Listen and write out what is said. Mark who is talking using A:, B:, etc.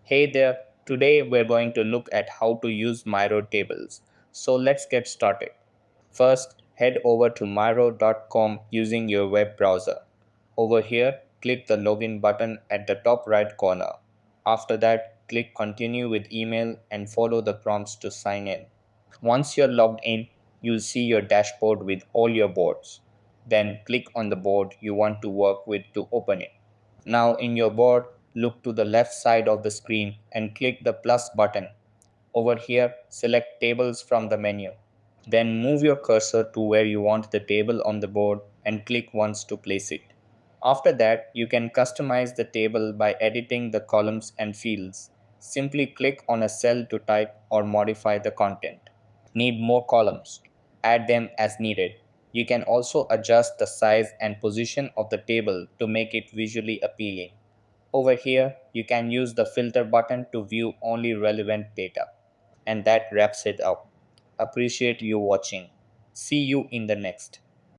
A: Hey there, today we're going to look at how to use Miro tables. So let's get started. First, head over to Miro.com using your web browser. Over here, click the login button at the top right corner. After that, click continue with email and follow the prompts to sign in. Once you're logged in, you'll see your dashboard with all your boards. Then click on the board you want to work with to open it. Now in your board, look to the left side of the screen and click the plus button. Over here, select Tables from the menu. Then move your cursor to where you want the table on the board and click once to place it. After that, you can customize the table by editing the columns and fields. Simply click on a cell to type or modify the content. Need more columns? Add them as needed. You can also adjust the size and position of the table to make it visually appealing. Over here, you can use the filter button to view only relevant data. And that wraps it up. Appreciate you watching. See you in the next.